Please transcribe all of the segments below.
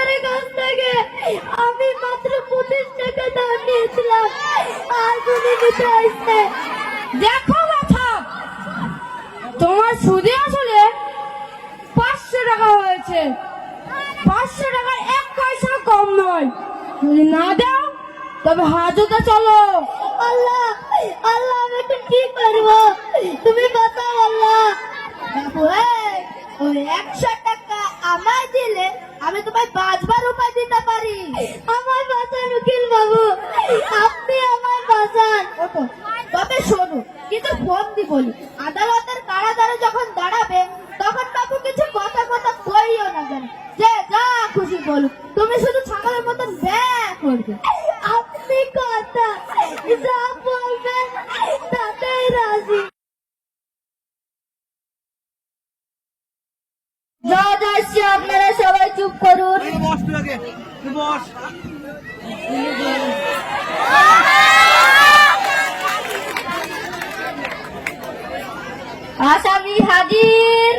জমিদারের কাছ থেকে আমি মাত্র 25 টাকা ধার নিয়েছিলাম, আর উনি নিতে আসছে। দেখো মাথা, তোমার সুদে আসলে 500 টাকা হয়েছে। 500 টাকার 1 পয়সা কম নয়। যদি না দাও তবে হাজতে চলো। আল্লাহ আল্লাহ, আমি এখন কি করবো? তুমি বাঁচাও আল্লাহ। বাবু, ওই 100 টাকা আমায় দিলে আমি তোমায় বাঁচবার উপায় দিতে পারি। আমার বাঁচান উকিল বাবু, আপনি আমার বাঁচান। তবে শোনো, কিন্তু ফোন দি বলি, আদালতের কারাগারে যখন দাঁড়াবে তখন বাবু কিছু কথা কথা কইও না, জানো, যে যা খুশি বলুক, তুমি শুধু ছাগলের মতন ব্যাক করবে। আপনি কথা যা বলবেন তাতেই রাজি। জজ আসছে, আপনারা সবাই চুপ করুন। আসামি হাজির।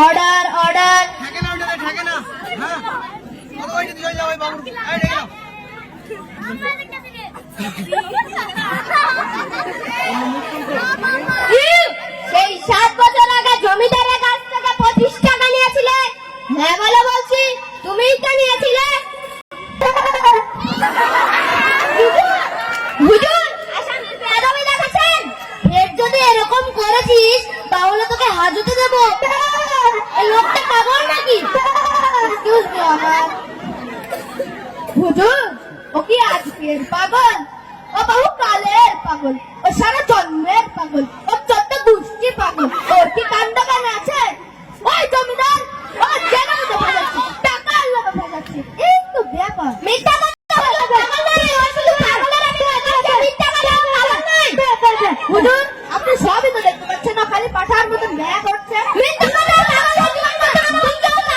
Order order. সেই 7 বছর আগে জমিদারের কাছ থেকে 25 টাকা নিয়েছিলে? হ্যাঁ বলো বলছি, তুমিই তো নিয়েছিলে। হুজুর, আসামির বেয়াদবি দেখাচ্ছেন। এর যদি এরকম করেছিস তাহলে তোকে হাজতে দেবো। এই লোকটা পাগল নাকি? এক্সকিউজ মি আমার হুজুর, ও কি আজকের পাগল? ও বহু কালের পাগল, ও সারা জন্মের পাগল, ও 14 দুষ্টি পাগল। ওর কি কাণ্ড জ্ঞান আছে? ওই জমিদার, ও জেনে মতো ভাজাচ্ছি, টাকা আল্লাহ ভাজাচ্ছি, এই তো ব্যাপার। মিথ্যা কথা বলবে, পাগল নয়, ও শুধু পাগলের একটা আছে, মিথ্যা কথা পাগল নয়। হুজুর, আপনি সবই তো দেখতে পাচ্ছেন না, খালি পাঠার মতন ব্যয় করছে। মিথ্যা কথা, পাগলের জীবন কথা বলতে হবে।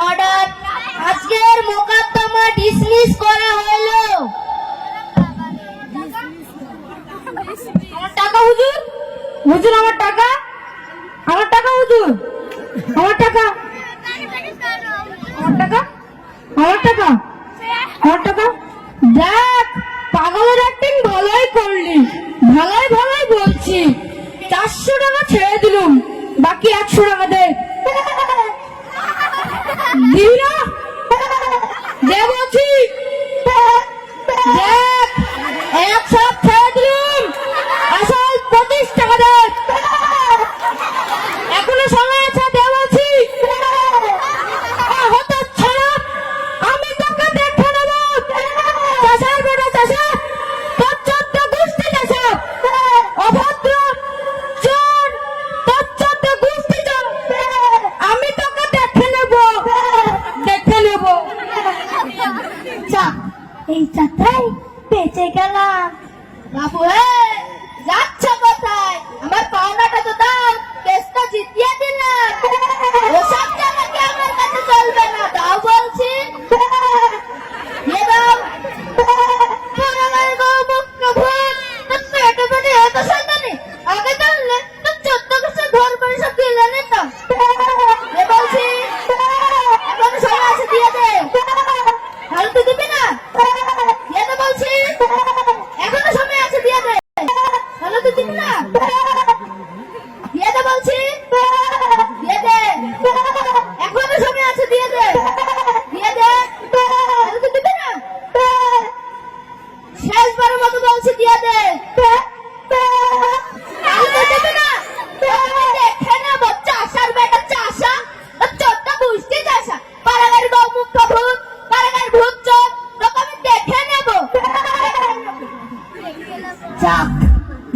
অর্ডার। আজকের মোকদ্দমা ডিসমিস করা হলো। আমার টাকা হুজুর, হুজুর আমার টাকা, আমার টাকা হুজুর, আমার টাকা, আমার টাকা, আমার টাকা, আমার টাকা। দেখ, পাগলের অ্যাক্টিং ভালোই করলি, ভালোই ভালোই বলছি। 400 টাকা ছেড়ে দিলুম, বাকি 100 টাকা দে। দিবি না? দে বলছি। দেখ, 1 সব ছেড়ে দিলুম, আসল 25 টাকা দে। এখনো সময় আছে, দে বলছি। হতো ছাড়া, আমি তোকে দেখে নেবো। চাষার বেটা চাষা, তোর 14 গোষ্ঠী চাষা, অভদ্র চোর, তোর 14 গোষ্ঠী চোর। আমি তোকে দেখে নেবো, দেখে নেবো।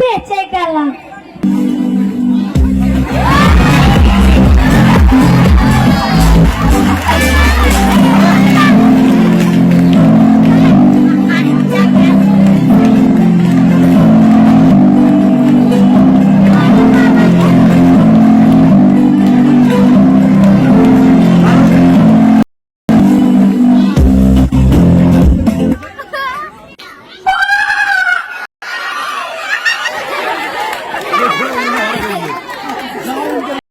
বেঁচে গেলাম।